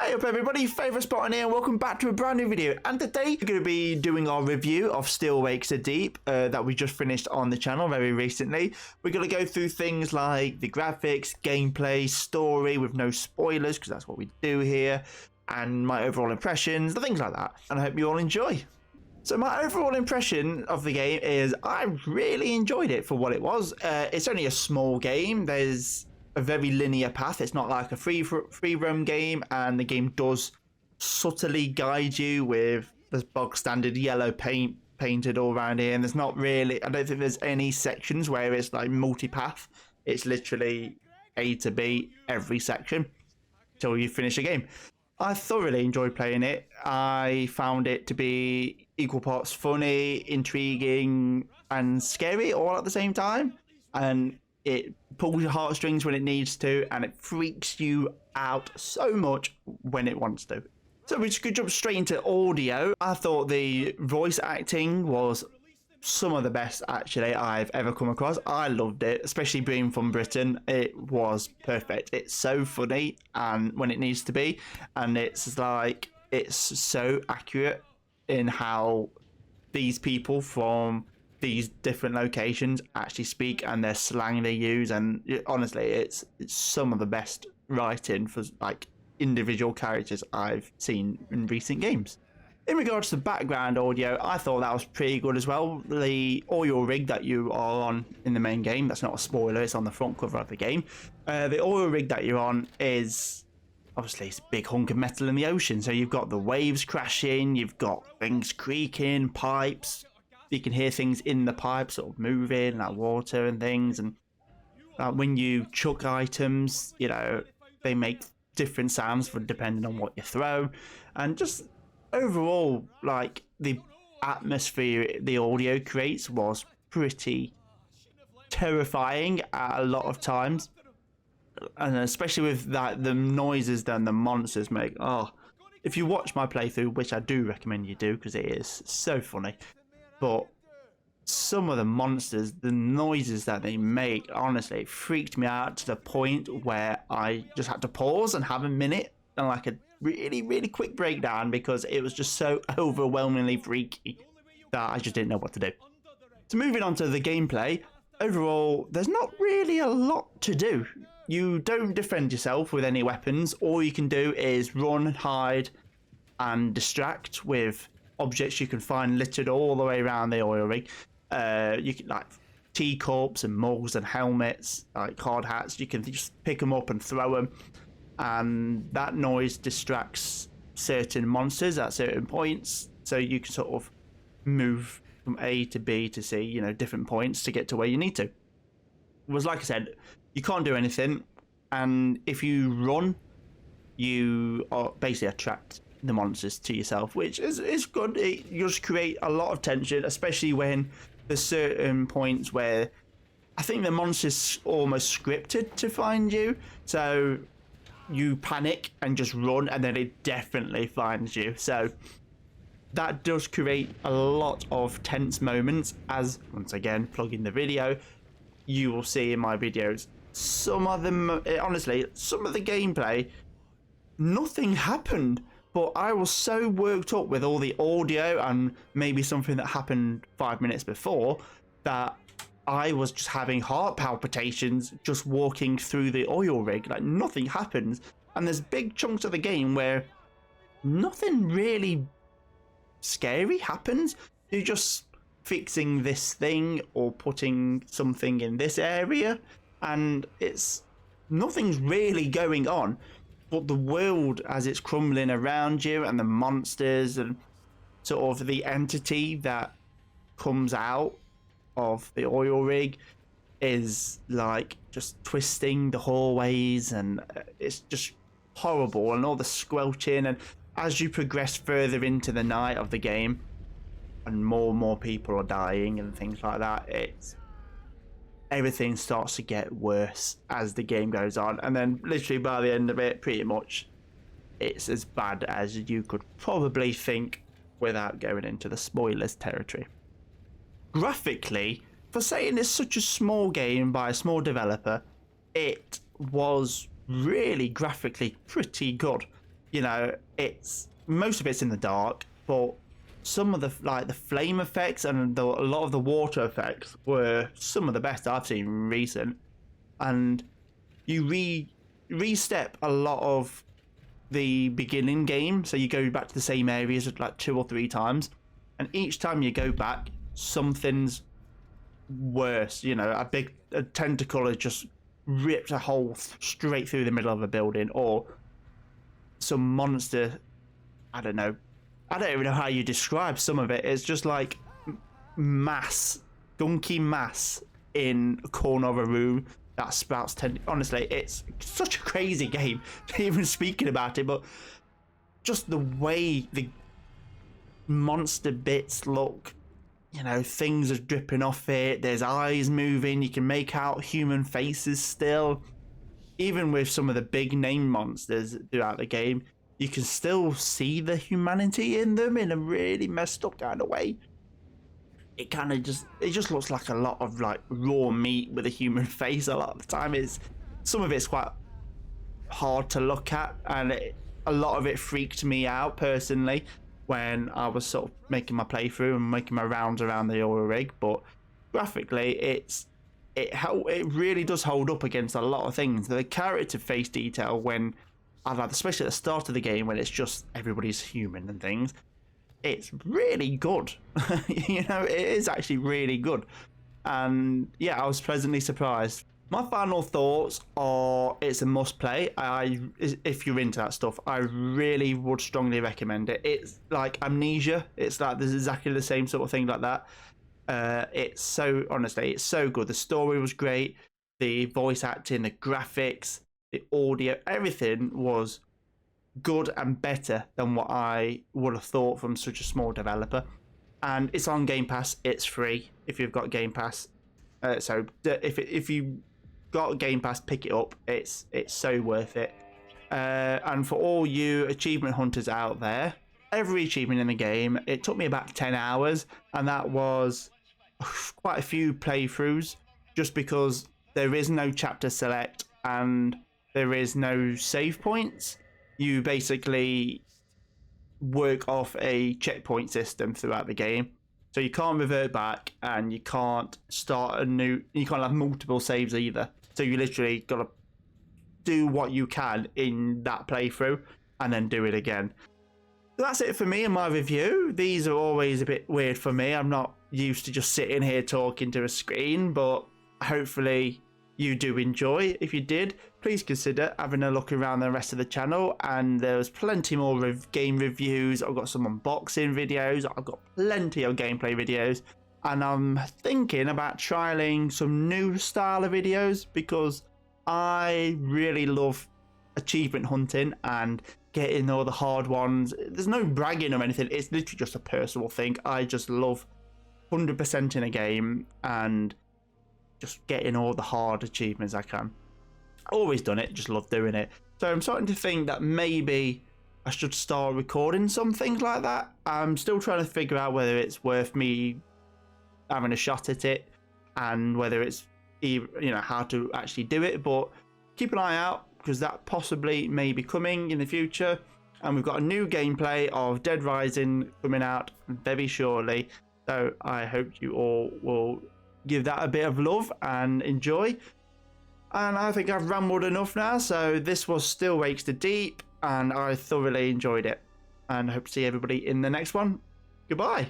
Hey up everybody, favourite Spartan here and welcome back to a brand new video. And today we're going to be doing our review of 𝘎𝙎𝙈𝙆𝙀 that we just finished on the channel very recently. We're going to go through things like the graphics, gameplay, story with no spoilers because that's what we do here, and my overall impressions, the things like that. And I hope you all enjoy. So my overall impression of the game is I really enjoyed it for what it was. It's only a small game. There's a very linear path. It's not like a free roam game, and the game does subtly guide you with this bog standard yellow paint painted all around here, and there's not really, I don't think there's any sections where it's like multi-path. It's literally A to B every section till you finish a game. I thoroughly enjoyed playing it. I found it to be equal parts funny, intriguing, and scary all at the same time. And it pulls your heartstrings when it needs to, and it freaks you out so much when it wants to. So we just could jump straight into audio. I thought the voice acting was some of the best actually I've ever come across. I loved it, especially being from Britain. It was perfect. It's so funny and when it needs to be, and it's like it's so accurate in how these people from these different locations actually speak and their slang they use, and honestly it's some of the best writing for like individual characters I've seen in recent games. In regards to background audio, I thought that was pretty good as well. The oil rig that you are on in the main game, that's not a spoiler, it's on the front cover of the game. The oil rig that you're on is obviously it's a big hunk of metal in the ocean, so you've got the waves crashing, you've got things creaking, pipes. You can hear things in the pipe sort of moving, like water and things. And when you chuck items, you know, they make different sounds for depending on what you throw. And just overall, like the atmosphere the audio creates was pretty terrifying at a lot of times. And especially with that, the noises that the monsters make. Oh, if you watch my playthrough, which I do recommend you do because it is so funny. But some of the monsters, the noises that they make, honestly, it freaked me out to the point where I just had to pause and have a minute and like a really quick breakdown because it was just so overwhelmingly freaky that I just didn't know what to do. So moving on to the gameplay, overall, there's not really a lot to do. You don't defend yourself with any weapons. All you can do is run, hide, and distract with objects you can find littered all the way around the oil rig. You can like teacups and mugs and helmets, like hard hats. You can just pick them up and throw them, and that noise distracts certain monsters at certain points. So you can sort of move from A to B to C, you know, different points to get to where you need to. It was like I said, you can't do anything, and if you run, you are basically attract the monsters to yourself, which is good. It just create a lot of tension, especially when there's certain points where I think the monster's almost scripted to find you, so you panic and just run, and then it definitely finds you. So that does create a lot of tense moments, as once again plugging the video, you will see in my videos. Some of them, honestly, some of the gameplay, nothing happened. But I was so worked up with all the audio and maybe something that happened 5 minutes before that I was just having heart palpitations just walking through the oil rig. Like nothing happens. And there's big chunks of the game where nothing really scary happens. You're just fixing this thing or putting something in this area, and it's nothing's really going on. But the world as it's crumbling around you, and the monsters and sort of the entity that comes out of the oil rig is like just twisting the hallways, and it's just horrible, and all the squelching. And as you progress further into the night of the game and more people are dying and things like that, everything starts to get worse as the game goes on, and then literally by the end of it, pretty much it's as bad as you could probably think without going into the spoilers territory. Graphically, for saying it's such a small game by a small developer, it was really graphically pretty good. you know, it's most of it's in the dark, but some of the the flame effects and a lot of the water effects were some of the best I've seen recent. And you re-step a lot of the beginning game, so you go back to the same areas like 2 or 3 times, and each time you go back, something's worse. You know, a tentacle has just ripped a hole straight through the middle of a building, or some monster. I don't know. I don't even know how you describe some of it. It's just like mass, gunky mass in a corner of a room that sprouts honestly, it's such a crazy game, even speaking about it, but just the way the monster bits look, you know, things are dripping off it, there's eyes moving, you can make out human faces still. Even with some of the big name monsters throughout the game, you can still see the humanity in them in a really messed up kind of way. It just looks like a lot of like raw meat with a human face a lot of the time. Some of it's quite hard to look at, and a lot of it freaked me out personally when I was sort of making my playthrough and making my rounds around the oil rig. But graphically, it really does hold up against a lot of things. The character face detail, when especially at the start of the game when it's just everybody's human and things, it's really good. You know, it is actually really good. And yeah, I was pleasantly surprised. My final thoughts are it's a must play. If you're into that stuff, I really would strongly recommend it. It's like Amnesia. It's like there's exactly the same sort of thing like that. It's so, honestly, it's so good. The story was great. The voice acting, the graphics, the audio, everything was good and better than what I would have thought from such a small developer. And it's on Game Pass. It's free if you've got Game Pass. So if you got Game Pass, pick it up. It's so worth it. And for all you achievement hunters out there, every achievement in the game, it took me about 10 hours, and that was quite a few playthroughs, just because there is no chapter select and there is no save points. You basically work off a checkpoint system throughout the game, so you can't revert back, and you can't start you can't have multiple saves either. So you literally got to do what you can in that playthrough and then do it again. So that's it for me and my review. These are always a bit weird for me. I'm not used to just sitting here talking to a screen, but hopefully you do enjoy. If you did, please consider having a look around the rest of the channel, and there's plenty more game reviews. I've got some unboxing videos, I've got plenty of gameplay videos, and I'm thinking about trialing some new style of videos, because I really love achievement hunting and getting all the hard ones. There's no bragging or anything, it's literally just a personal thing. I just love 100% in a game and just getting all the hard achievements I can. Always done it, just love doing it. So I'm starting to think that maybe I should start recording some things like that. I'm still trying to figure out whether it's worth me having a shot at it, and whether it's, you know, how to actually do it. But keep an eye out, because that possibly may be coming in the future. And we've got a new gameplay of Dead Rising coming out very shortly, so I hope you all will give that a bit of love and enjoy. And I think I've rambled enough now, so this was Still Wakes the Deep, and I thoroughly enjoyed it, and I hope to see everybody in the next one. Goodbye.